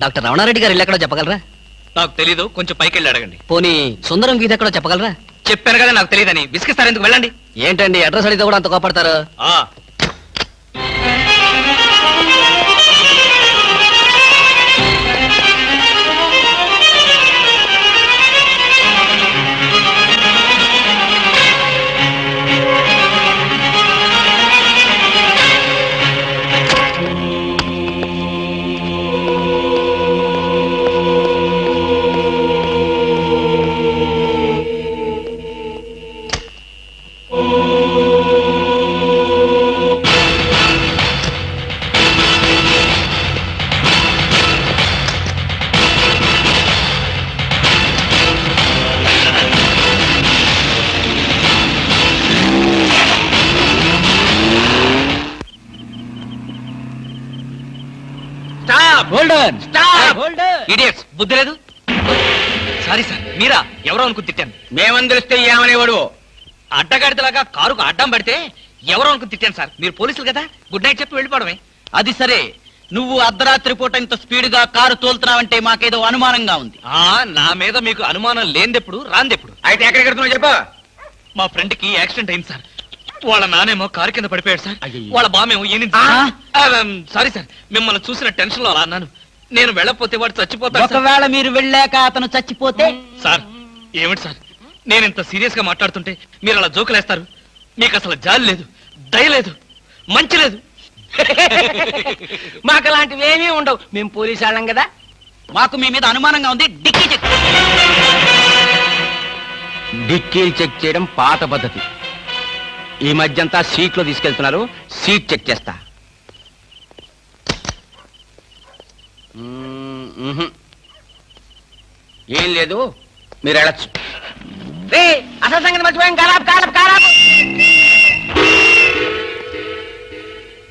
Doctor Ramanareddy గారు ఇల్లు ఎక్కడో చెప్పగలరా? నాకు తెలీదు, కొంచెం పైకి వెళ్ళి అడగండి. పోనీ సుందరం గీత ఎక్కడో చెప్పగలరా? చెప్పాను కదా నాకు తెలియదని, విసిగిస్తారు ఎందుకు, వెళ్ళండి. ఏంటండి అడ్రస్ అడిగితే కూడా అంత కోపడతారు? ఇడియట్స్, బుద్ధి లేదు. సారీ సార్, మీరా? ఎవరో అనుకుని తిట్టాను. మేమని తెలిస్తే ఏమనేవాడు? అడ్డగాడితలాగా కారుకు అడ్డం పడితే ఎవరో అనుకుని తిట్టాను సార్. మీరు పోలీసులు కదా, గుడ్ నైట్ చెప్పి వెళ్ళిపోవడమే. అది సరే, నువ్వు అర్ధరాత్రి పూట ఇంత స్పీడ్ గా కారు తోలుతున్నావంటే మాకేదో అనుమానంగా ఉంది. నా మీద మీకు అనుమానం లేనిదెప్పుడు, రాందెప్పుడు? అయితే ఎక్కడికి వెళ్తున్నావు చెప్పు. మా ఫ్రెండ్ కి యాక్సిడెంట్ అయింది సార్. వాళ్ళ నానేమో కారు కింద పడిపోయాడు సార్. వాళ్ళ బామేమో సారీ సార్, మిమ్మల్ని చూసిన టెన్షన్ లో అలా అన్నాను. నేను వెళ్ళకపోతే వాడు చచ్చిపోతాడు. ఒకవేళ మీరు వెళ్ళాక అతను చచ్చిపోతే? సార్ ఏమిటి సార్, నేను ఇంత సీరియస్ గా మాట్లాడుతుంటే మీరు అలా జోకులేస్తారు? మీకు అసలు జాలి లేదు, దయ లేదు, మంచి లేదు. మాకు అలాంటివి ఏమీ ఉండవు, మేము పోలీసు వాళ్ళం కదా. మాకు మీ మీద అనుమానంగా ఉంది. డిక్కీలు చెక్ చేయడం పాత పద్ధతి. ఈ మధ్యంతా సీట్లో తీసుకెళ్తున్నారు. సీట్ చెక్ చేస్తా. ఏం లేదు, మీరు వెళ్ళచ్చు. అసలు సంగతి మర్చిపోయాం.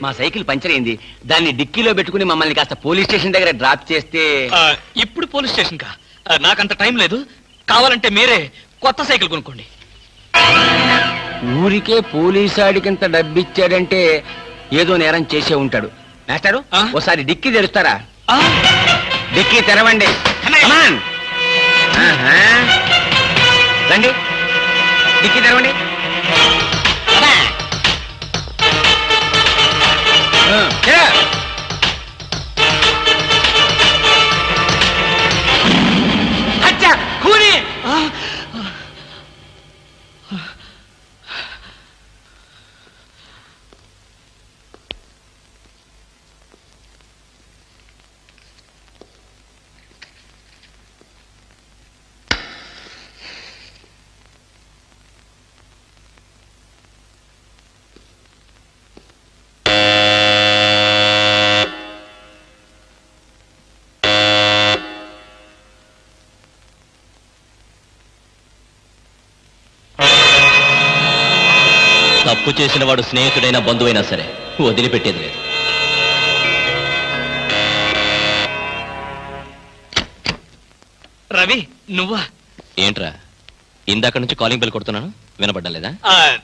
మా సైకిల్ పంచర్ అయింది. దాన్ని డిక్కీలో పెట్టుకుని మమ్మల్ని కాస్త పోలీస్ స్టేషన్ దగ్గర డ్రాప్ చేస్తే. ఇప్పుడు పోలీస్ స్టేషన్ కా? నాకంత టైం లేదు. కావాలంటే మీరే కొత్త సైకిల్ కొనుక్కోండి. ఊరికే పోలీసాడికింత డబ్బిచ్చాడంటే ఏదో నేరం చేసే ఉంటాడు. మాస్టారు, ఓసారి డిక్కీ తెరుస్తారా? డిక్కీ తెరవండి. రండి, డిక్కీ తెరవండి. కూని తప్పు చేసిన వాడు స్నేహితుడైనా బంధువైనా సరే వదిలిపెట్టేది లేదు. రవి, నువ్వా? ఏంట్రా, ఇందాక నుంచి కాలింగ్ బెల్ కొడుతున్నాను, వినపడ్డలేదా?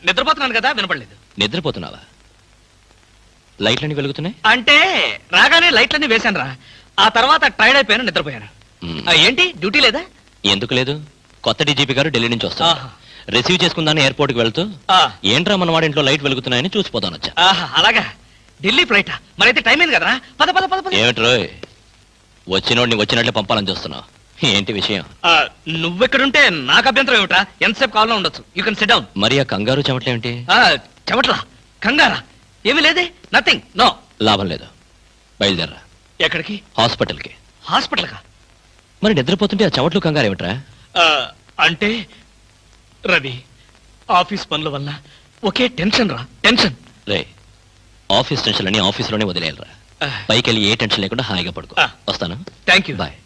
నిద్రపోతున్నాను కదా, వినపడలేదు. నిద్రపోతున్నావా? లైట్లన్నీ వెలుగుతున్నాయి అంటే రాగానే లైట్లన్నీ వేశాను రా. ఆ తర్వాత టైర్డ్ అయిపోయాను, నిద్రపోయాను. ఏంటి డ్యూటీ లేదా? ఎందుకు లేదు, కొత్త డీజీపీ గారు ఢిల్లీ నుంచి వస్తారు. రిసీవ్ చేసుకుందాని ఎయిర్పోర్ట్ కి వెళ్తూ ఏంట్రా మన వాడింట్లో లైట్ వెలుగుతున్నాయని చూసిపోతాను వచ్చా. అలాగా, ఢిల్లీ ఫ్లైట్ మరైతే టైం అయింది కదరా. పద పద పద పద. ఏమిట్రో వచ్చినోడిని వచ్చినట్లే పంపాలని చూస్తున్నావు, ఏంటి విషయం? నువ్వెక్కడుంటే నాకు అభ్యంతరం ఏమిట్రా, ఎంతసేపు కావాలో ఉండొచ్చు. You can SIT down. మరి ఆ కంగారు చెమట్లేమిటి? చెమట్లా కంగారా? ఏమీ లేదే, నథింగ్, నో. లాభం లేదు, బయలుదేరరా. ఎక్కడికి? హాస్పిటల్కి. హాస్పిటల్ కా? మరి నిద్రపోతుంటే ఆ చెమట్లు కంగారు ఏమిట్రా? అంటే రవి, ఆఫీస్ పనుల వల్ల ఒకే టెన్షన్ రా, టెన్షన్. రే, ఆఫీస్ టెన్షన్ అని ఆఫీసులోనే వదిలేయాలరా. పైకి వెళ్ళి ఏ టెన్షన్ లేకుండా హాయిగా పడుకో. వస్తాను. Thank you, bye.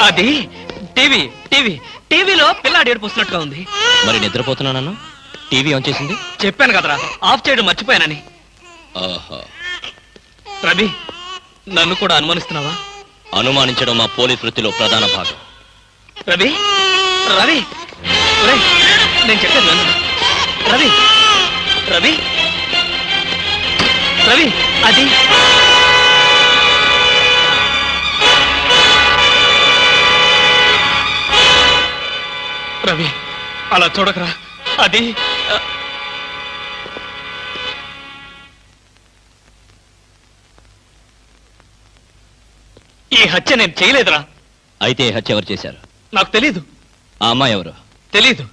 అది టీవీ టీవీ టీవీలో పిల్లాడు ఏడుపుస్తున్నట్టుగా ఉంది. మరి నిద్రపోతున్నాను, టీవీ ఆన్ చేసింది. చెప్పాను కదరా, ఆఫ్ చేయడం మర్చిపోయానని. రవి, నన్ను కూడా అనుమానిస్తున్నావా? అనుమానించడం మా పోలీస్ వృత్తిలో ప్రధాన భాగం. రవి రవి, నేను చెప్పేది రవి రవి రవి అది రవి అలా చూడకరా అది ఈ హత్య నేను చేయలేదురా. అయితే ఈ హత్య ఎవరు చేశారు? నాకు తెలీదు. ఆ అమ్మాయి ఎవరు? తెలీదు.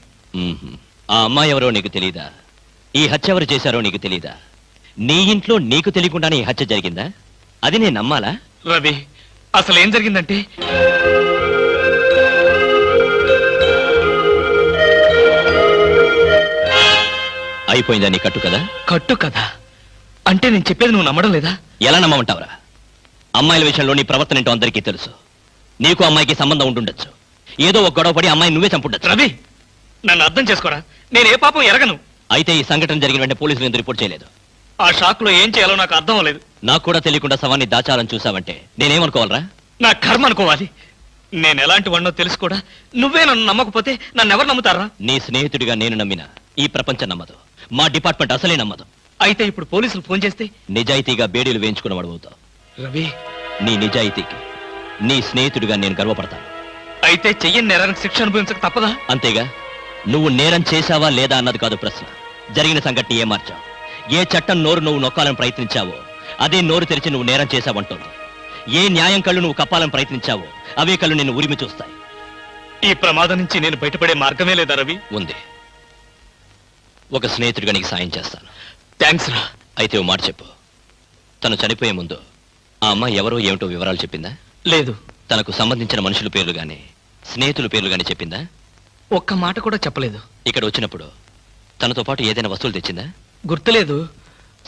మ్మ్హ్మ్. ఆ అమ్మాయి ఎవరో నీకు తెలీదా? ఈ హత్య ఎవరు చేశారో నీకు తెలీదా? నీ ఇంట్లో నీకు తెలియకుండానే ఈ హత్య జరిగిందా? అది నేను నమ్మాలా? రవి అసలు ఏం జరిగిందంటే అయిపోయిందా నీ కట్టు కదా? కట్టు కదా అంటే నేను చెప్పేది నువ్వు నమ్మడం లేదా? ఎలా నమ్మమంటావురా? అమ్మాయిల విషయంలో నీ ప్రవర్తన ఏంటో అందరికీ తెలుసు. నీకు అమ్మాయికి సంబంధం ఉండుండొచ్చు. ఏదో ఒక గొడవ పడి అమ్మాయి నువ్వే చంపుండొచ్చు. రవి నన్ను అర్థం చేసుకోరా. నేను ఏ పాపం ఎరగను. అయితే ఈ సంఘటన జరిగిన వెంటనే పోలీసులు ఎందుకు రిపోర్ట్ చేయలేదు? ఆ షాక్ లో ఏం చేయాలో నాకు అర్థం అవ్వలేదు. నాకు కూడా తెలియకుండా శవాన్ని దాచాలని చూసావంటే నేనేమనుకోవాలరా? నా కర్మ అనుకోవాలి. నేను ఎలాంటి వాడినో తెలుసు కూడా నువ్వే నన్ను నమ్మకపోతే నన్ను ఎవరు నమ్ముతారా? నీ స్నేహితుడిగా నేను నమ్మినా ఈ ప్రపంచం నమ్మదు. మా డిపార్ట్మెంట్ అసలే నమ్మదు. అయితే ఇప్పుడు పోలీసులు ఫోన్ చేస్తే నిజాయితీగా బేడీలు వేయించుకున్నవాడు అవుతావు. రవి నీ నిజాయితీకి నీ స్నేహితుడిగా నేను గర్వపడతాను. అయితే చెయ్యని నేరానికి శిక్ష అనుభవించక తప్పదా? అంతేగా. నువ్వు నేరం చేశావా లేదా అన్నది కాదు ప్రశ్న. జరిగిన సంఘటన ఏ మార్చావు? ఏ చట్టం నోరు నువ్వు నొక్కాలని ప్రయత్నించావో అదే నోరు తెరిచి నువ్వు నేరం చేశావంటోంది. ఏ న్యాయం కళ్ళు నువ్వు కప్పాలని ప్రయత్నించావో అవే కళ్ళు నిన్ను ఉరిమి చూస్తాయి. ఈ ప్రమాదం నుంచి నేను బయటపడే మార్గమే లేదా రవి? ఉంది. ఒక స్నేహితుడిగా నీకు సాయం చేస్తాను. థ్యాంక్స్ రా. అయితే ఓ మాట చెప్పు. తను చనిపోయే ముందు ఆ అమ్మాయి ఎవరో ఏమిటో వివరాలు చెప్పిందా? లేదు. తనకు సంబంధించిన మనుషుల పేర్లు గాని స్నేహితుల పేర్లు గాని చెప్పిందా? ఒక్క మాట కూడా చెప్పలేదు. ఇక్కడ వచ్చినప్పుడు తనతో పాటు ఏదైనా వస్తువులు తెచ్చిందా? గుర్తులేదు.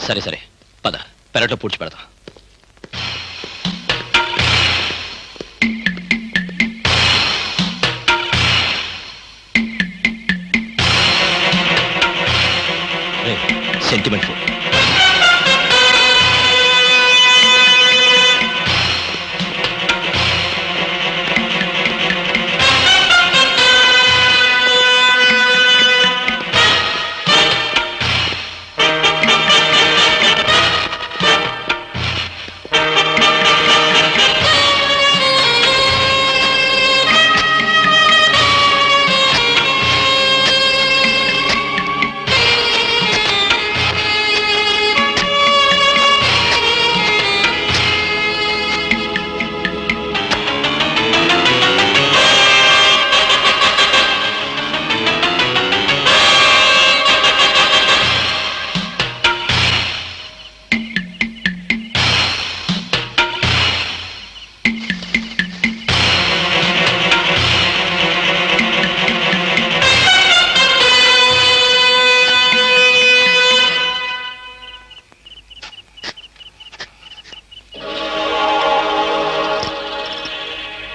సరే సరే పద, పెరట్లో పూడ్చి పెడతాం. Sentiment food.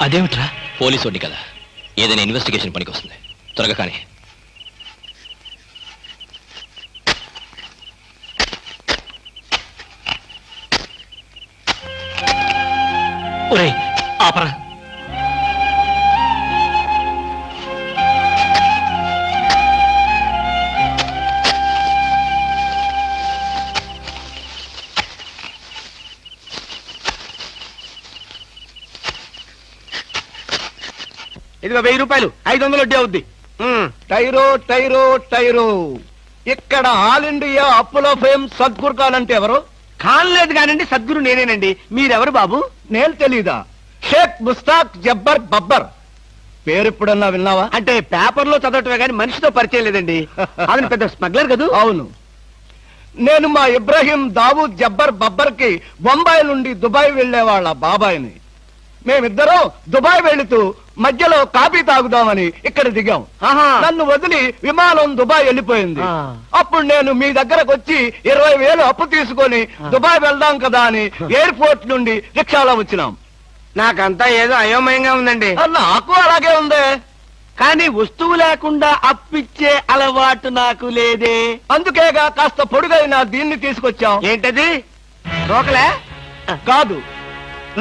అదేమిట్రా? పోలీసు వాడిని కదా, ఏదైనా ఇన్వెస్టిగేషన్ పనికి వస్తుంది. త్వరగా కానీ. ఒరేయ్ ఆపరా. ఇదిగో 1000 రూపాయలు, 500 వడ్డీ అవుద్ది. టైరో టైరో టైరో, ఇక్కడ ఆల్ ఇండియా అప్పులో ఫేమ్ సద్గురు కాలంటే ఎవరు? కానలేదు కానండి, సద్గురు నేనేనండి. మీరెవరు బాబు? నేను తెలీదా? షేక్ ముస్తాక్ జబ్బర్ బబ్బర్. పేరు ఎప్పుడన్నా విన్నావా? అంటే పేపర్లో చదవటమే కానీ మనిషితో పరిచయం లేదండి. ఆయన పెద్ద స్మగ్లర్ కదూ? అవును. నేను మా ఇబ్రాహీం దావూద్ జబ్బర్ బబ్బర్ కి బొంబాయి నుండి దుబాయ్ వెళ్లే వాళ్ళ బాబాయిని. మేమిద్దరం దుబాయ్ వెళుతూ మధ్యలో కాఫీ తాగుదామని ఇక్కడ దిగాం. నన్ను వదిలి విమానం దుబాయ్ వెళ్ళిపోయింది. అప్పుడు నేను మీ దగ్గరకు వచ్చి 20,000 అప్పు తీసుకొని దుబాయ్ వెళ్దాం కదా అని ఎయిర్పోర్ట్ నుండి రిక్షాలో వచ్చినాం. నాకంతా ఏదో అయోమయంగా ఉందండి. నాకు అలాగే ఉంది. కానీ వస్తువు లేకుండా అప్పిచ్చే అలవాటు నాకు లేదే. అందుకేగా కాస్త పొడుగైన దీన్ని తీసుకొచ్చాం. ఏంటది? రోకలే కాదు,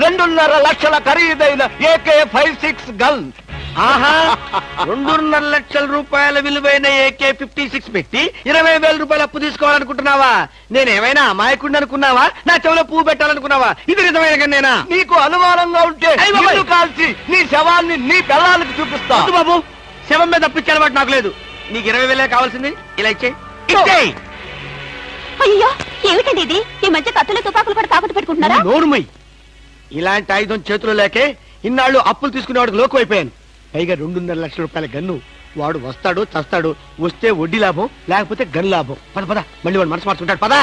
2.5 లక్షల ఖరీదైన AK-56 గన్. ఆహా 2.5 లక్షల రూపాయల విలువైన AK-56 పెట్టి 20,000 రూపాయలు అప్పు తీసుకోవాలనుకుంటున్నావా? నేనేమైనా అమాయకుడిని అనుకున్నావా? నా చెవులో పువ్వు పెట్టాలనుకున్నావా? ఇది నిజమైన కన్నేనా? నీకు అనుమానంగా ఉంటే అయ్ బాబోయ్. నిన్ను కాల్చి నీ శవాన్ని నీ పిల్లలకి చూపిస్తా. వద్దు బాబు, శవం మీద తప్పించే అలవాటు నాకు లేదు. నీకు 20,000 కావాల్సింది, ఇలా ఇచ్చేయి. అయ్యో ఏమిటండి ఇది? ఈ మధ్య కత్తులు తుపాకులు కూడా తాకట్టు పెట్టుకుంటున్నారా? నోరుమై, ఇలాంటి ఆయుధం చేతిలో లేకే ఇన్నాళ్ళు అప్పులు తీసుకునేవాడికి లోకు అయిపోయాను. పైగా 2.5 లక్షల రూపాయల గన్ను. వాడు వస్తాడు చస్తాడు, వస్తే వడ్డీ లాభం, లేకపోతే గన్ లాభం. పద పద, మళ్ళీ వాడు మనసు మార్చుకుంటాడు. పదా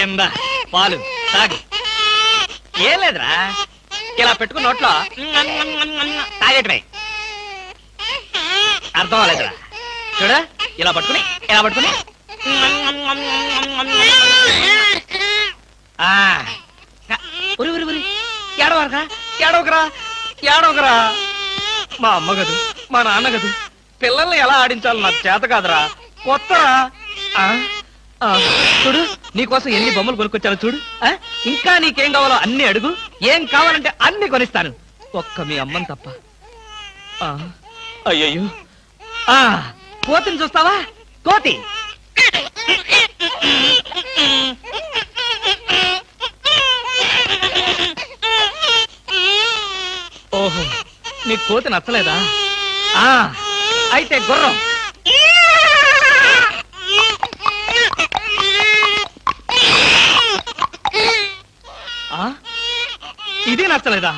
ఏందా పాలు తాగు. ఏం లేదురా, ఇలా పెట్టుకున్న నోట్లో తాగేటమే. అర్థం అవ్వలేదురా. చూడ, ఇలా పట్టుకుని ఉరి ఉరి ఉరి. ఏడవకరా. మా అమ్మ గదు, మా నాన్న గదు, పిల్లల్ని ఎలా ఆడించాలో నాకు చేత కాదురా. కొత్తరా. చూడు, నీకోసం ఎన్ని బొమ్మలు కొనుక్కొచ్చాను చూడు. ఇంకా నీకేం కావాలో అన్ని అడుగు, ఏం కావాలంటే అన్ని కొనిస్తాను, ఒక్క మీ అమ్మని తప్ప. అయ్యయ్యో, కోతిని చూస్తావా? కోతి ఓహో, నీ కోతి నచ్చలేదా? అయితే గుర్రం. ఇది నచ్చలేదా?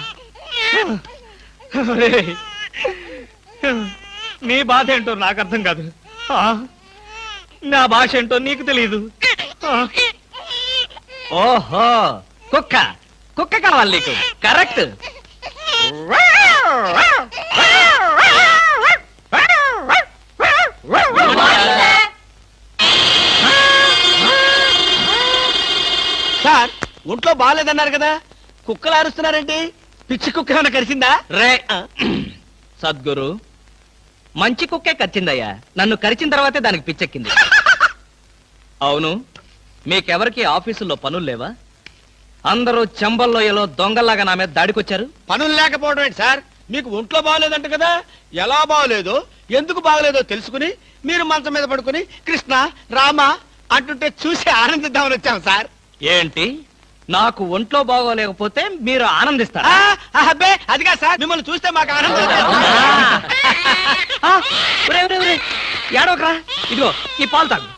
నీ బాధ ఏంటో నాకు అర్థం కాదు, నా భాష ఏంటో నీకు తెలియదు. ఓహో, కుక్క కావాలి నీకు. కరెక్ట్. సార్, ఒంట్లో బాగాలేదన్నారు కదా, కుక్కలు అరుస్తున్నారేంటి? పిచ్చి కుక్క ఏమైనా కరిచిందా? రే సద్గురు, మంచి కుక్కే కరిచిందయ్యా. నన్ను కరిచిన తర్వాతే దానికి పిచ్చెక్కింది. అవును, మీకెవరికి ఆఫీసుల్లో పనులు లేవా? అందరూ చెంబల్లోయలో దొంగల్లాగా నా మీద దాడికొచ్చారు. పనులు లేకపోవడం ఏంటి సార్? మీకు ఒంట్లో బాగలేదంట కదా, ఎలా బాగలేదో ఎందుకు బాగలేదో తెలుసుకుని మీరు మంచం మీద పడుకుని కృష్ణ రామ అంటుంటే చూసి ఆనందిద్దామని వచ్చాం సార్. ఏంటి, నాకు ఒంట్లో బాగోలేకపోతే మీరు ఆనందిస్తారా? అబ్బే అదిగా సార్, మిమ్మల్ని చూస్తే మాకు ఆనందం. ఏడవకరా, ఇదిగో ఈ పాలు తాగు.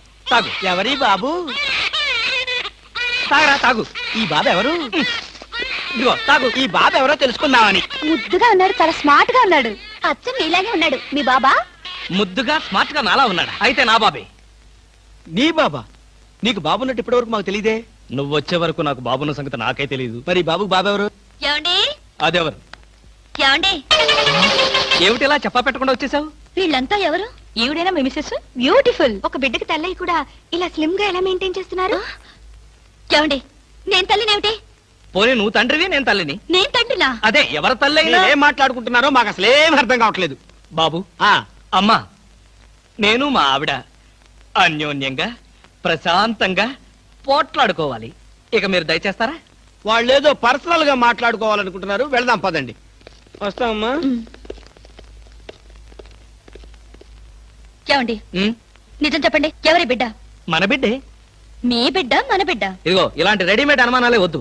ఎవరి బాబు? తాగరా, తాగు. ఈ బాబు ఎవరు? ఇదిగో తాగు. ఈ బాబు ఎవరో తెలుసుకుందామని. ముద్దుగా ఉన్నాడు, చాలా స్మార్ట్ గా ఉన్నాడు. అచ్చం నీలాగే ఉన్నాడు మీ బాబా. ముద్దుగా స్మార్ట్ గా నాలా ఉన్నాడా? అయితే నా బాబే. నీ బాబా? నీకు బాబున్నట్టు ఇప్పటి వరకు మాకు తెలియదే. నువ్వు వచ్చే వరకు నాకు బాబున్న సంగతి నాకే తెలియదు. మరి బాబుకు బాబు ఎవరు? ఏమండి అదెవరు? ఏమండి, ఏమిటి ఇలా చెప్పా పెట్టకుండా వచ్చేసావు? వీళ్ళంతా ఎవరు? ఈవిడైనా మీ మిసెస్? బ్యూటిఫుల్. ఒక బిడ్డకి తల్లి కూడా ఇలా స్లిమ్ గా ఎలా మెయింటైన్ చేస్తున్నారు? ఏమండి, నేను తల్లినేమిటి? పోనీ నువ్వు తండ్రివి, నేను తల్లిని. నేను తండ్రినా? అదే, ఎవరి తల్లి అయినా. ఏం మాట్లాడుకుంటున్నారో మాకు అసలు ఏం అర్థం కావట్లేదు. బాబు, అమ్మా, నేను మా ఆవిడ అన్యోన్యంగా ప్రశాంతంగా పోట్లాడుకోవాలి. ఇక మీరు దయచేస్తారా? వాళ్ళేదో పర్సనల్ గా మాట్లాడుకోవాలనుకుంటున్నారు, వెళ్దాం పదండి. వస్తామమ్మా. ఏమండి, నిజం చెప్పండి, ఎవరి బిడ్డ? మన బిడ్డే. మీ బిడ్డ, మన బిడ్డ? ఇదిగో ఇలాంటి రెడీమేడ్ అనుమానాలే వద్దు.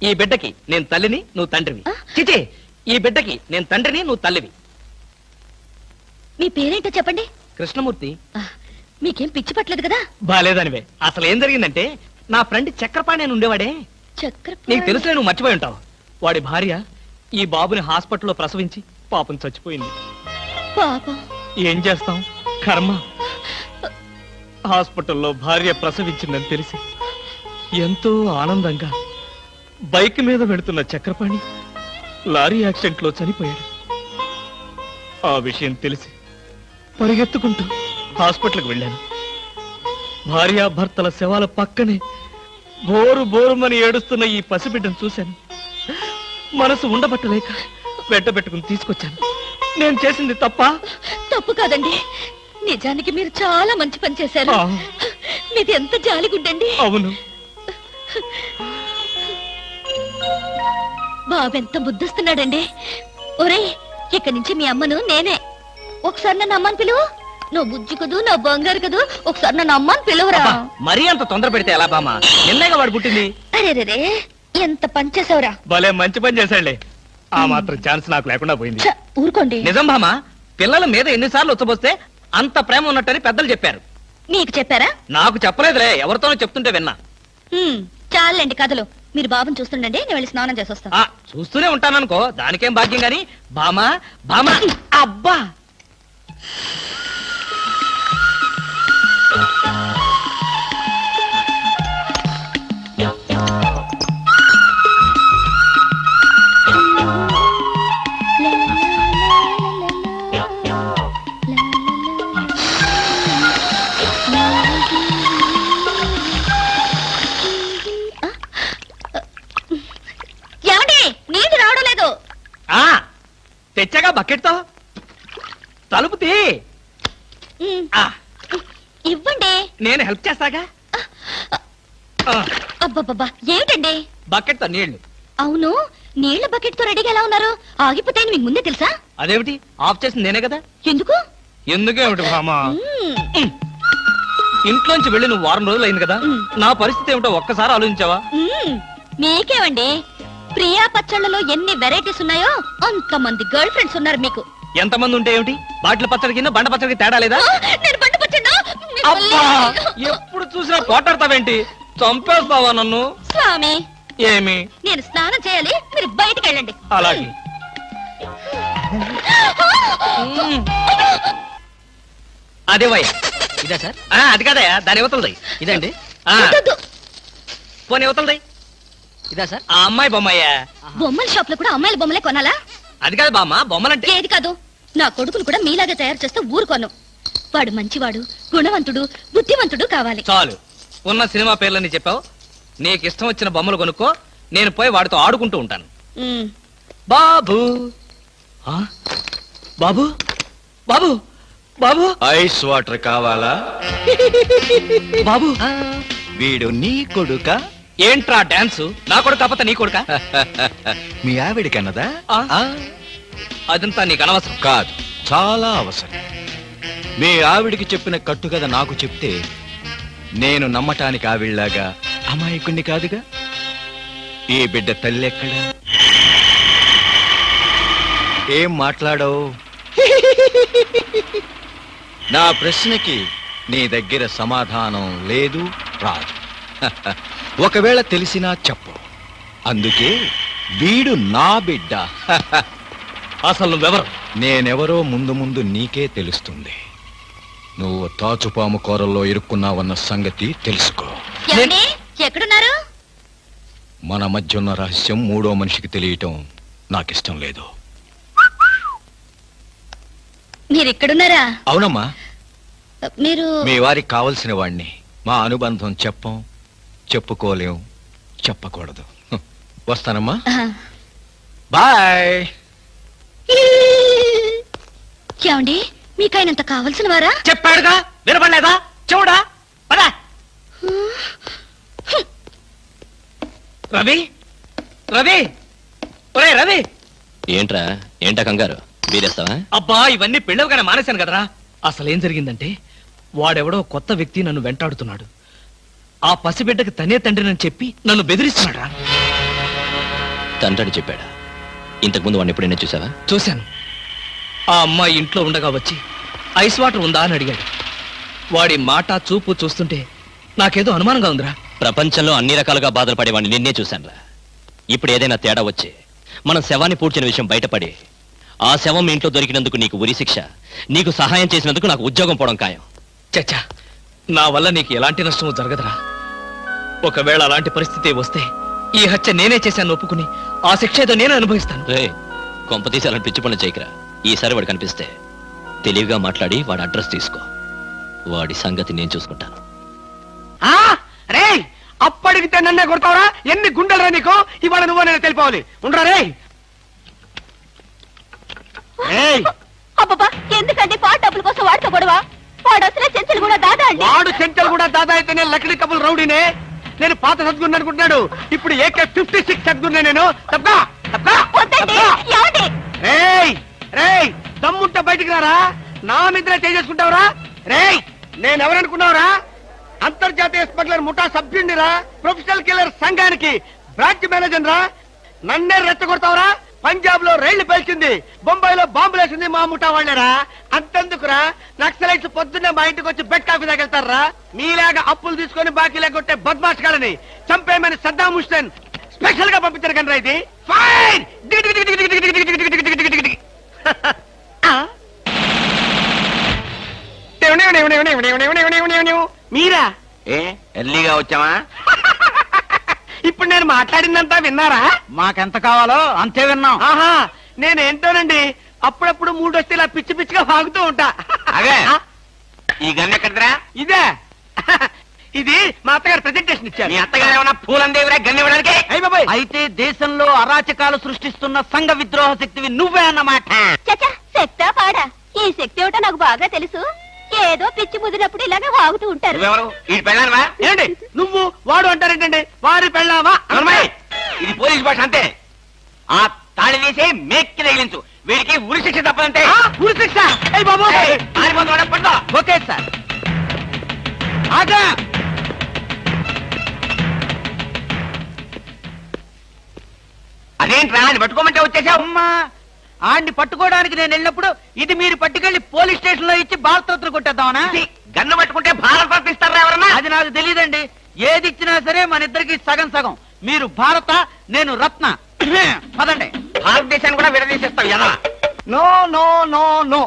ఈ బిడ్డకి నేను తల్లిని, నువ్వు తండ్రివి. చిచి, ఈ బిడ్డకి నేను తండ్రిని, నువ్వు తల్లివి. మీ పేరేంటో చెప్పండి. కృష్ణమూర్తి. మీకేం పిచ్చి పట్టలేదు కదా? బాలేదనివే. అసలు ఏం జరిగిందంటే, నా ఫ్రెండ్ చక్రపాణి అని ఉండేవాడే, నీకు తెలుసులే, నువ్వు మర్చిపోయి ఉంటావు. వాడి భార్య ఈ బాబుని హాస్పిటల్లో ప్రసవించి పాపం చచ్చిపోయింది. పాపం. ఏం చేస్తాం, కర్మ. హాస్పిటల్లో భార్య ప్రసవించిందని తెలిసి ఎంతో ఆనందంగా బైక్ మీద వెళుతున్న చక్రపాణి లారీ యాక్సిడెంట్ లో చనిపోయాడు. ఆ విషయం తెలిసి పరిగెత్తుకుంటూ హాస్పిటల్కి వెళ్ళాను. భార్యాభర్తల శవాల పక్కనే బోరు బోరుమని ఏడుస్తున్న ఈ పసిబిడ్డను చూశాను. మనసు ఉండబట్టలేక వెంటబెట్టుకుని తీసుకొచ్చాను. నేను చేసింది తప్ప? తప్పు కాదండి, నిజానికి మీరు చాలా మంచి పని చేశారు. మీది ఎంత జాలిగుండండి. అవును. బాబెంత బుద్ధిస్తున్నాడండి. ఒరేయ్, ఇక్కడి నుంచి మీ అమ్మను నేనే. ఒకసారి నన్ను అమ్మని పిలువు. నువ్వు బుజ్జి కదూ, నా బంగారు కదూ, ఒకసారి నన్ను అమ్మని పిలువురా. అబ్బా, మరీ అంత తొందర పెడితే ఎలా బామ్మ? నిన్నేగా వాడు పుట్టింది. అరే ఎంత పనిచేసావురా. భలే మంచి పని చేశాడులే. ఆ మాత్రం ఛాన్స్ నాకు లేకుండా పోయింది. ఛ, ఊరుకోండి. నిజం బామ్మ, పిల్లల మీద ఎన్నిసార్లు ఉచ్చబోస్తే అంత ప్రేమ ఉన్నట్టని పెద్దలు చెప్పారు. మీకు చెప్పారా? నాకు చెప్పలేదులే, ఎవరితోనో చెప్తుంటే విన్నా. చాలండి కథలు. మీరు బాబుని చూస్తుండండి, నేను వెళ్ళి స్నానం చేసి వస్తాను. ఆ, చూస్తూనే ఉంటాననుకో, దానికేం భాగ్యం గాని. బామా బామా, అబ్బా ఏమండి, నీళ్ళు రావడం లేదు. ఆ తెచ్చగా బకెట్తో తలుపు తీ. ఉమ్, ఆ, ఇవ్వండి. నేను హెల్ప్ చేస్తాగా. ఆ, అబ్బబ్బబ్బా, ఏమిటండి? బకెట్తో నీళ్లు. అవును, నీళ్ల బకెట్ తో రెడీగా ఎలా ఉన్నారు? ఆగిపోతాయని మీకు ముందే తెలుసా? అదేమిటి, ఆఫ్ చేసింది నేనే కదా. ఎందుకు? ఎందుకేమిటి బామా? మ్మ్. ఇంట్లోంచి వెళ్ళి నువ్వు వారం రోజులు అయింది కదా. నా పరిస్థితి ఏమిటో ఒక్కసారి ఆలోచించావా? మీకేమండి, ప్రియా పచ్చళ్ళలో ఎన్ని వెరైటీస్ ఉన్నాయో అంతమంది గర్ల్ ఫ్రెండ్స్ ఉన్నారు మీకు. ఎంతమంది ఉంటే ఏమిటి, బాటిల్ పచ్చడికి బండ పచ్చడికి తేడా లేదా? నేను బండి పచ్చడినా? అబ్బా, ఎప్పుడు చూసినా పోటాడతావేంటి? చంపేస్తావా నన్ను? స్వామి, ఏమి? నేను స్నానం చేయాలి, మీరు బయటికి వెళ్ళండి. అలాగే. అదే వయ్య. ఇదా సార్? అది కాదయ్యా, దాని యువతలది. ఇదండి. వద్దొద్దు. పోనీ యువతలది. ఇదా సార్? ఆ అమ్మాయి బొమ్మయ్యా. బొమ్మల షాప్ లో కూడా అమ్మాయిల బొమ్మలే కొనాలా? అది కాదు బామ్మ, బొమ్మలంటే. ఏది కాదు, నా కొడుకును కూడా మీలాగా తయారు చేస్తే ఊరుకోను. వాడు మంచివాడు, గుణవంతుడు, బుద్ధివంతుడు కావాలి. చాలు, ఉన్న సినిమా పేర్లన్నీ చెప్పావు. నీకు ఇష్టం వచ్చిన బొమ్మలు కొనుక్కో, నేను పోయి వాడితో ఆడుకుంటూ ఉంటాను. మ్మ్. బాబు ఆ? బాబు బాబు బాబు ఐస్ వాటర్ కావాలా? బాబు వీడు నీ కొడుక? ఏంట్రా డాన్స్? నా కొడుకు కాకపోతే నీ కొడుక? మీ ఆవిడికన్నదా? ఆ? ఆ? అదంతా నీకు అనవసరం. కాదు, చాలా అవసరం. మీ ఆవిడికి చెప్పిన కట్టుకథ నాకు చెప్తే నేను నమ్మటానికి ఆవిడలాగా అమాయకుణ్ణి కాదుగా. ఈ బిడ్డ తల్లి ఎక్కడా? ఏం మాట్లాడవు? నా ప్రశ్నకి నీ దగ్గర సమాధానం లేదు, రాదు. ఒకవేళ తెలిసినా చెప్పు. అందుకే వీడు నా బిడ్డ. అసలు నువ్వెవరు? నేనెవరో ముందు ముందు నీకే తెలుస్తుంది. నువ్వు తాచుపాము కూరల్లో ఇరుక్కున్నావన్న సంగతి తెలుసుకో. ఏమండి, ఎక్కడున్నారు? మన మధ్య ఉన్న రహస్యం మూడో మనిషికి తెలియటం నాకిష్టం లేదు. మీరు ఇక్కడున్నారా? అవునమ్మా, మీరు మీ వారికి కావలసిన వాణ్ణి. మా అనుబంధం చెప్పం, చెప్పుకోలేం, చెప్పకూడదు. వస్తానమ్మా, ఆహా. బాయ్. ఏమండి, మీకు ఆయనంత కావలసిన వారా? చెప్పాడుగా, వినపడలేదా? చూడా పదా. రవి రవి ఒరే రవి. ఏంట్రా, ఏంటా కంగారు? వీరేస్తావా? అబ్బా, ఇవన్నీ పెళ్ళవగానే మానేశాను కదరా. అసలు ఏం జరిగిందంటే, వాడెవడో కొత్త వ్యక్తి నన్ను వెంటాడుతున్నాడు. ఆ పసిబిడ్డకి తనే తండ్రినని చెప్పి నన్ను బెదిరిస్తున్నాడు రా. తండ్రి చెప్పాడా? ఇంతకుముందు వాడిని ఎప్పుడైనా చూసావా? చూశాను. ఆ అమ్మాయి ఇంట్లో ఉండగా వచ్చి ఐస్ వాటర్ ఉందా అని అడిగాడు. వాడి మాట చూపు చూస్తుంటే నాకేదో అనుమానంగా ఉందిరా. ప్రపంచంలో అన్ని రకాలుగా బాధలు పడేవాడిని నిన్నే చూశానురా. ఇప్పుడు ఏదైనా తేడా వచ్చి మనం శవాన్ని పూడ్చిన విషయం బయటపడి ఆ శవం మీ ఇంట్లో దొరికినందుకు నీకు ఉరి శిక్ష, నీకు సహాయం చేసినందుకు నాకు ఉద్యోగం పోవడం ఖాయం. చచ్చా, నా వల్ల నీకు ఎలాంటి నష్టము జరగదురా. ఒకవేళ అలాంటి పరిస్థితి వస్తే ఈ హత్య నేనే చేశాను ఒప్పుకుని ఆ శిక్ష ఏదో నేను అనుభవిస్తాను. రే, కొంపతీసి అలాంటి పిచ్చి పనులు చేయకరా. ఈసారి వాడు కనిపిస్తే తెలివిగా మాట్లాడి వాడి అడ్రస్ తీసుకో. వాడి సంగతి నేను చూసుకుంటాను. రే, అప్పడిగితే నన్నే కొడతావరా? ఎన్ని గుండెలరా నీకు? ఇవాళ నువ్వు నేను తెలిపోవాలి. ఉండరా రే. అబ్బబ్బా, ఎందుకండి పాట డబ్బుల కోసం వాడితో గొడవ? వాడు అసలే చెంచలు కూడా దాదా అండి. వాడు చెంచలు కూడా దాదా అయితేనే లక్డీ కబుల్ రౌడీనే. నేను పాత సద్గురు అనుకుంటున్నాడు. ఇప్పుడు AK-56 సద్గురునే నేను. తప్పా తప్పా వద్దండి, ఏమండి? ఏయ్, రేయ్ దమ్ముంటే బయటికి రారా, నా మీద చేసుకుంటావురా? రేయ్ నేనెవరనుకున్నావురా? అంతర్జాతీయ స్మగ్లర్ ముఠా సభ్యుడిరా, ప్రొఫెషనల్ కిల్లర్ సంఘానికి బ్రాంచ్ మేనేజర్ రా. నన్నే రెచ్చగొడతావురా? పంజాబ్ లో రైళ్లు పేల్చింది, బొంబాయిలో బాంబులు వేసింది మా ముఠా వాళ్ళరా. అంతెందుకురా, నక్సలైట్స్ పొద్దున్నే మా ఇంటికి వచ్చి బెడ్ కాఫీ తాగెళ్తారా? మీలాగా అప్పులు తీసుకొని బాకీ లేకొట్టే బద్మాష్ గాలని చంపేయమని సద్దాం హుస్సేన్ స్పెషల్ గా పంపించారు కనరా. ఇది ఫైన్. మీరా? ఏ ఎర్లీగా వచ్చామా? ఇప్పుడు నేను మాట్లాడిందంతా విన్నారా? మాకెంత కావాలో అంతే విన్నాం. ఆహా, నేనేంటోనండి అప్పుడప్పుడు మూడు వస్తే ఇలా పిచ్చి పిచ్చిగా వాగుతూ ఉంటా. అదే. ఈ గన్ ఎక్కడరా? ఇదే. ఇది మా అత్తగారు ప్రెజెంటేషన్ ఇచ్చారు. మీ అత్తగారు ఏమన్నా పూలందేవిరా గన్ ఇవ్వడానికి? అయ్య బాబాయ్, అయితే దేశంలో అరాచకాలు సృష్టిస్తున్న సంఘ విద్రోహ శక్తివి నువ్వే అన్నమాట. చచ్చా, శక్తా పాడా? ఈ శక్తి ఏమిటో నాకు బాగా తెలుసు. ఏదో పిచ్చి ముదిరినప్పుడు ఇలాగే వాగుతూ ఉంటారు. నువ్వెవరు? ఈ పెళ్ళానవా? ఏంటి నువ్వు వాడు అంటారేంటండి? వారి పెళ్ళావా? అమ్మాయి, ఇది పోలీస్ భాష అంతే. ఆ తాళి తీసి మేక్కి తగిలించు. వీడికి ఉరి శిక్ష తప్పదంటే. ఉరి శిక్ష? అయ్య బాబోయ్. Okay sir. ఆగా. అదేంట్రా అది పట్టుకోమంటే వచ్చేసావు? అమ్మా ఆడిని పట్టుకోవడానికి నేను వెళ్ళినప్పుడు ఇది మీరు పట్టుకెళ్లి పోలీస్ స్టేషన్ లో ఇచ్చి భారతరత్న కొట్టేద్దామనా? గన్ను పట్టుకుంటే భారత ఇస్తారా ఎవరన్నా? అది నాకు తెలియదండి. ఏది ఇచ్చినా సరే మన ఇద్దరికి సగం సగం. మీరు భారత, నేను రత్న. పదండి. భారతదేశాన్ని కూడా విడదీసేస్తావు ఎలా? No no no no,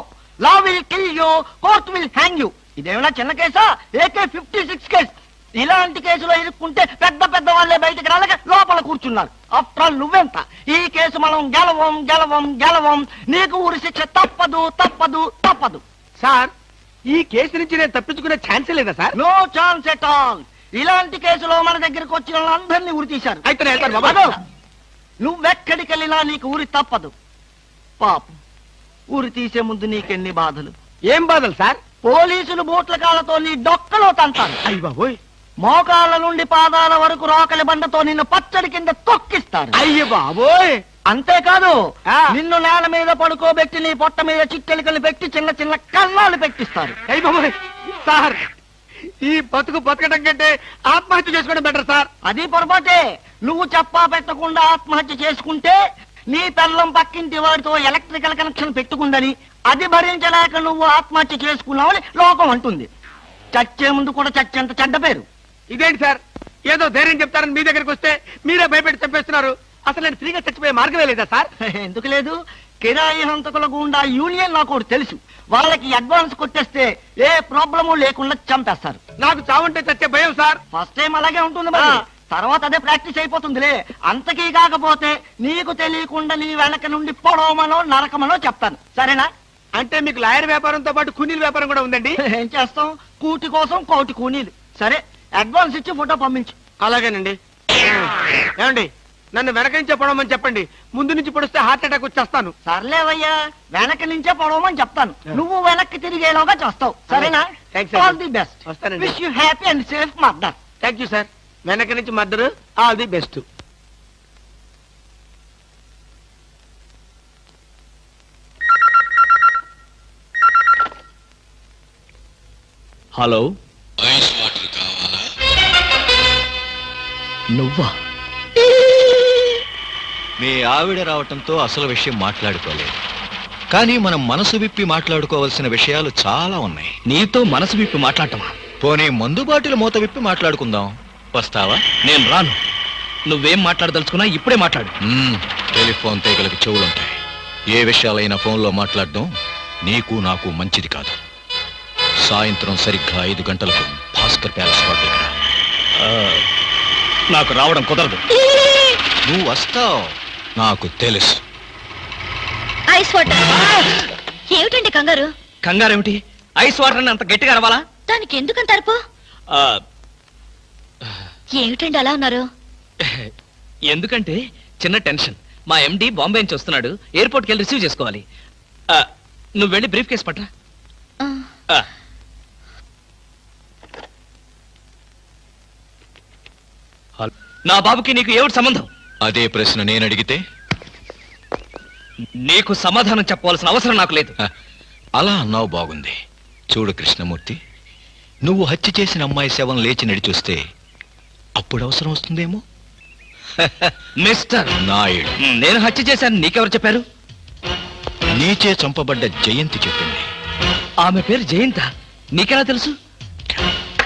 law will kill you, court will hang you. ఇదేమైనా చిన్న కేసా? AK-56 case. ఇలాంటి కేసులో ఇరుక్కుంటే పెద్ద పెద్ద వాళ్ళే బయటకు రాలేక లోపల కూర్చున్నారు. ఆఫ్టర్ ఆల్ నువ్వెంత? ఈ కేసు మనం గెలవం గెలవం గెలవం. నీకు ఉరి శిక్ష తప్పదు తప్పదు తప్పదు. సార్, ఈ కేసు నుంచి నేను తప్పించుకునే ఛాన్సే లేదా sir? No chance at all. ఇలాంటి కేసులో మన దగ్గరకు వచ్చిన వాళ్ళందరినీ ఉరి తీశారు. అయితే నేను వెళ్తాను బాబా. అదో, నువ్వెక్కడికి వెళ్ళినా నీకు ఉరి తప్పదు. పాపం, ఉరి తీసే ముందు నీకెన్ని బాధలు. ఏం బాధలు సార్? పోలీసులు బూట్ల కాళ్ళతో నీ డొక్కలో తంతారు. అయ్య బాబోయ్. మోకాళ్ళ నుండి పాదాల వరకు రోకలి బండతో నిన్ను పచ్చడి కింద తొక్కిస్తారు. అయ్య బాబోయ్. అంతేకాదు, ఆ. నిన్ను నేల మీద పడుకోబెట్టి నీ పొట్ట మీద చిట్టెలికలు పెట్టి చిన్న చిన్న కన్నాలు పెట్టిస్తారు. అయ్య బాబోయ్. సార్, ఈ బతకడం కంటే ఆత్మహత్య చేసుకోవడం బెటర్ సార్. అది పొరపాటే. నువ్వు చెప్పా పెట్టకుండా ఆత్మహత్య చేసుకుంటే నీ పిల్లం పక్కింటి వాడితో ఎలక్ట్రికల్ కనెక్షన్ పెట్టుకుందని అది భరించలేక నువ్వు ఆత్మహత్య చేసుకున్నావని లోకం అంటుంది. చచ్చే ముందు కూడా చచ్చేంత చెడ్డ పేరు. ఇదేంటి సార్, ఏదో ధైర్యం చెప్తారని మీ దగ్గరికి వస్తే మీరే భయపెట్టి చంపేస్తున్నారు. అసలు నేను ఫ్రీగా చచ్చిపోయే మార్గమే లేదా సార్? ఎందుకు లేదు? కిరాయి హంతకుల గుండా యూనియన్ నాకు ఒకటి తెలుసు. వాళ్ళకి అడ్వాన్స్ కొట్టేస్తే ఏ ప్రాబ్లము లేకుండా చంపేస్తారు. నాకు చావుంటే చచ్చే భయం సార్. ఫస్ట్ టైం అలాగే ఉంటుంది మరి. తర్వాత అదే ప్రాక్టీస్ అయిపోతుందిలే. అంతకీ కాకపోతే నీకు తెలియకుండా నీ వెనక నుండి పొడవమనో నరకమనో చెప్తాను. సరేనా? అంటే మీకు లాయర్ వ్యాపారంతో పాటు కూనీల వ్యాపారం కూడా ఉందండి? ఏం చేస్తాం, కూటి కోసం కోటి కూనీలు. సరే, అడ్వాన్స్ ఇచ్చి ఫోటో పంపించు. అలాగేనండి. ఏమండి, నన్ను వెనక నుంచే పొడవమని చెప్పండి. ముందు నుంచి పొడిస్తే హార్ట్ అటాక్ వచ్చేస్తాను. సర్లేవయ్యా, వెనక నుంచే పొడవమని చెప్తాను. నువ్వు వెనక్కి తిరిగేలోగా చేస్తావు. సరేనా? Thanks, sir. All the best. వస్తానండి. Wish you happy and safe murder. Thank you sir. వెనక నుంచి మద్దరు. All the best. Hello, ice water కావాలా? నువ్వా? మీ ఆవిడ రావటంతో అసలు విషయం మాట్లాడుకోలేదు, కానీ మనం మనసు విప్పి మాట్లాడుకోవాల్సిన విషయాలు చాలా ఉన్నాయి. నీతో మనసు విప్పి మాట్లాడటమా? పోనీ మందు బాటిల్ మూత విప్పి మాట్లాడుకుందాం. వస్తావా? నేను రాను. నువ్వేం మాట్లాడదలుచుకున్నా ఇప్పుడే మాట్లాడు. టెలిఫోన్ తీగలకు చెవులుంటాయి. ఏ విషయాలైనా ఫోన్లో మాట్లాడడం నీకు నాకు మంచిది కాదు. సాయంత్రం సరిగ్గా 5 గంటలకు భాస్కర్ ప్యాలెస్ హోటల్కి రా. నాకు రావడం కుదరదు. నువ్వు వస్తావు, నాకు తెలుసు. Ice water. ఏమిటండి కంగారు? కంగారేమిటి? ఐస్ వాటర్ అని అంత గట్టిగా అరవాలా? దానికి ఎందుకంత అరుపు? ఏమిటండి అలా ఉన్నారు? ఎందుకంటే చిన్న టెన్షన్. మా ఎండి బాంబే నుంచి వస్తున్నాడు. ఎయిర్పోర్ట్కి వెళ్ళి రిసీవ్ చేసుకోవాలి. నువ్వు వెళ్ళి బ్రీఫ్ కేసు పట్రా. నా బాబుకి నీకు ఏమిటి సంబంధం? అదే ప్రశ్న నేను అడిగితే నీకు సమాధానం చెప్పవలసిన అవసరం నాకు లేదు. హ, అలా అన్నావు బాగుంది. చూడు కృష్ణమూర్తి, నువ్వు హత్య చేసిన అమ్మాయి శవం లేచి నడిచొస్తే అప్పుడు అవసరం వస్తుందేమో. మిస్టర్, నాయుడు, నేను హత్య చేశాను నీకెవరు చెప్పారు? నీచే చంపబడ్డ జయంతి చెప్పింది. ఆమె పేరు జయంత, నీకెలా తెలుసు?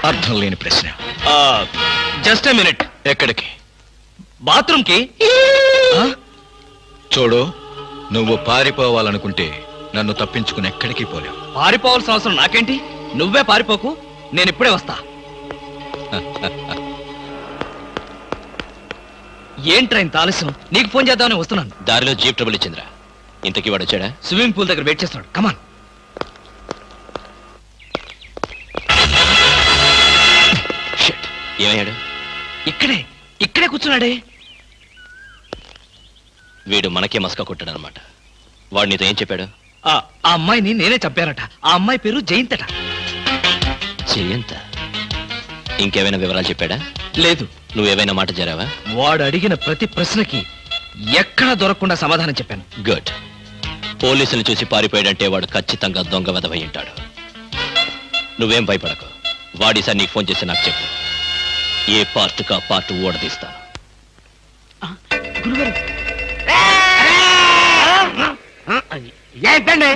అర్థం లేని ప్రశ్న. Just a minute. ఎక్కడికి? బాత్రూమ్కి. చూడు, నువ్వు పారిపోవాలనుకుంటే నన్ను తప్పించుకుని ఎక్కడికి పోలేవు. పారిపోవాల్సిన అవసరం నాకేంటి? నువ్వే పారిపోకు, నేను ఇప్పుడే వస్తా. ఏంట్రా ఇంత ఆలస్యం? నీకు ఫోన్ చేద్దామని వస్తున్నాను. దారిలో జీప్ ట్రబుల్ ఇచ్చిందిరా. ఇంతకీ వాడు వచ్చాడా? స్విమ్మింగ్ పూల్ దగ్గర వెయిట్ చేస్తున్నాడు. కమాన్. షిట్. ఏమయ్యాడు? ఇక్కడే ఇక్కడే కూర్చున్నాడే. వీడు మనకే మస్కా కొట్టాడనమాట. వాడు నీతో ఏం చెప్పాడు? ఆ అమ్మాయిని నేనే చంపానట. ఆ అమ్మాయి పేరు జయంతట. చెయ్యంత. ఇంకేమైనా వివరాలు చెప్పాడా? లేదు. నువ్వేమైనా మాట జరావా? వాడు అడిగిన ప్రతి ప్రశ్నకి ఎక్కడా దొరకకుండా సమాధానం చెప్పాను. గుడ్. పోలీసులు చూసి పారిపోయాడంటే వాడు ఖచ్చితంగా దొంగ వెధవై ఉంటాడు. నువ్వేం భయపడకు. వాడిసారి నీకు ఫోన్ చేసి నాకు చెప్పు. ఏ పార్ట్ కా పార్ట్ ఓడదీస్తాను. ఏంటండి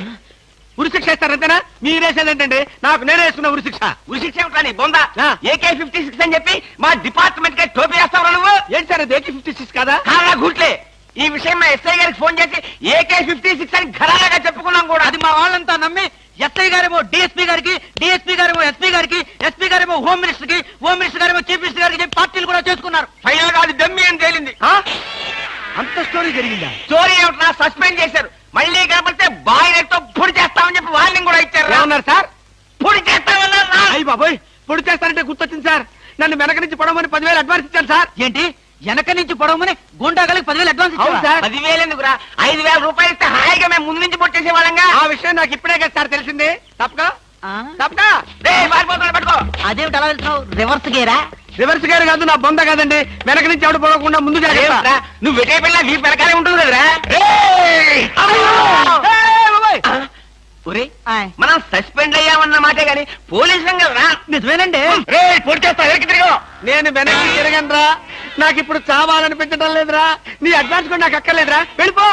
ఉరిశిక్ష ఇస్తారంతేనా? మీరేసేదేంటండి? నాకు నేనే వేసుకున్న ఉరిశిక్ష. ఉరిశిక్ష ఏమిటని బొందా? ఆ. AK-56 అని చెప్పి మా డిపార్ట్మెంట్ కి టోపీ వేస్తావు నువ్వు? ఏంటి సార్ అది AK-56 కాదా? కాదా గుట్లే. ఈ విషయం మా ఎస్ఐ గారికి ఫోన్ చేసి AK-56 అని ఘరాగా చెప్పుకున్నాం కూడా. అది మా వాళ్ళంతా నమ్మి ఎస్ఐ గారేమో డిఎస్పీ గారికి, డిఎస్పీ గారేమో ఎస్పీ గారికి, ఎస్పీ గారేమో హోమ్ మినిస్టర్ కి, హోమ్ మినిస్టర్ గారేమో చీఫ్ మినిస్టర్ గారికి చెప్పి పార్టీలు కూడా చేసుకున్నారు. ఫైనల్ గా అది దమ్మి అని తేలింది. ఆ? అంత స్టోరీ జరిగిందా? స్టోరీ ఏమిటా? సస్పెండ్ చేశారు. మళ్ళీ కనపడితే బాయిలర్తో పొడి చేస్తామని చెప్పి వార్నింగ్ కూడా ఇచ్చారు. ఏమన్నారు సార్? పొడి చేస్తామన్నారు. అయ్యి బాబోయ్, పొడి చేస్తారంటే గుర్తొచ్చింది సార్. నన్ను వెనక నుంచి పొడవమని 10,000 అడ్వాన్స్ ఇచ్చాను సార్. ఏంటి వెనక నుంచి పొడవమని గుండాగలకి 10,000 అడ్వాన్స్ అవును ఇచ్చావా? సార్. 10,000 ఎందుకురా? 5,000 రూపాయలు ఇస్తే హాయిగా మేము ముందు నుంచి పొడి చేసే వాళ్ళంగా. ఆ విషయం నాకు ఇప్పుడే కదా సార్ తెలిసింది. తప్పక ఆ? తప్పక పారిపోతున్నా పట్టుకో. అదేమిటి అలా వెళ్తున్నావు? రివర్స్ గేరా? రివర్స్ గారు కాదు, నా బొంద కాదండి. వెనక నుంచి ఎవడు పొడవకుండా ముందు జాగ్రత్త. అదేమిట్రా? నువ్వు వెటే పిల్ల వీ వెనకాలే ఉంటుంది కదరా. మనం సస్పెండ్ అయ్యామన్న మాటే గాని పోలీసులం కదరా. నిజమేనండి. పొడి చేస్తా వెనక్కి తిరిగి. నేను వెనక్కి తిరగనరా. నాకు ఇప్పుడు చావాలనిపించడం లేదురా. నీ అడ్వాన్స్ కూడా నాకు అక్కర్లేదురా. వెళ్ళిపో.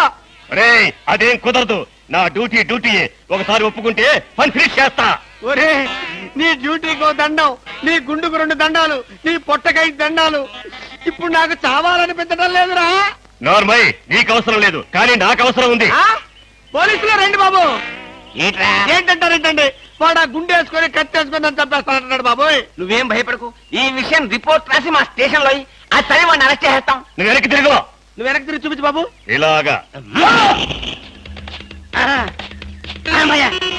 అదేం కుదరదు. నా డ్యూటీ ఒకసారి ఒప్పుకుంటే పని ఫినిష్ చేస్తా. ఒరే, నీ డ్యూటీకో దండం, నీ గుండుకు 2 దండాలు, నీ పొట్టకై దండాలు. ఇప్పుడు నాకు చావాలనిపించడం లేదురా. నార్మల్, నీకు అవసరం లేదు, కానీ నాకు అవసరం ఉంది. ఆ? పోలీసులు రండి బాబు. ఏంట్రా? ఏంటంటారేంటండి? వాడు ఆ గుండె వేసుకొని కత్తి వేసుకొని నన్ను చంపేస్తానంటున్నాడు బాబోయ్. నువ్వేం భయపడకు. ఈ విషయం రిపోర్ట్ రాసి మా స్టేషన్ లో ఆ సరే వాడిని అరెస్ట్ చేస్తాం. నువ్వు వెనక్కి తిరుగు. నువ్వు వెనక్కి తిరిగి చూపించు బాబు. ఇలాగా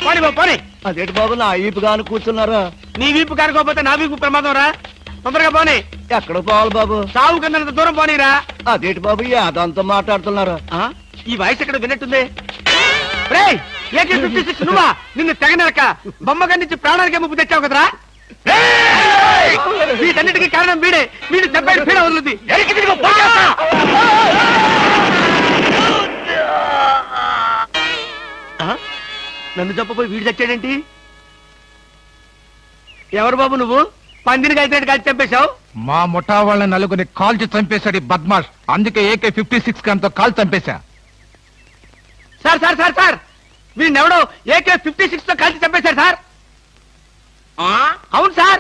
పోనీ బాబు పోనీ. అదేంటి బాబు నా ఈపు గాను కూర్చున్నారా? నీ వీపు కారుకోపోతే నా వీపు ప్రమాదం రా. తొందరగా పోనీ. ఎక్కడ పోవాలి బాబు? సాగు కింద దూరం పోనీరా. అదేంటి బాబు అదంతా మాట్లాడుతున్నారు? ఆ? ఈ వాయిస్ ఎక్కడ విన్నట్టుంది. రేయ్, AK-56 నువ్వా? నిన్ను తెగనరక బొమ్మగారి నుంచి ప్రాణానికి ముప్పు తెచ్చావు కదరా. వీటన్నిటికీ కారణం వీడే. వీడు చెప్పాడు పీడ వదులుద్ది. నన్ను చెప్పపోయి వీడు చచ్చాడేంటి? ఎవరు బాబు నువ్వు? పందిని కలిసినట్టు కలిసి చంపేశావు. మా ముఠా వాళ్ళ నలుగురిని కాల్చి చంపేశాడు ఈ బద్మాష్. అందుకే AK-56 గన్తో కాల్ చంపేశా. సార్ సార్ సార్ సార్, వీడినెవడో AK-56 తో కలిసి చంపేశారు సార్. అవును సార్.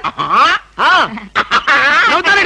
నవ్వుతారు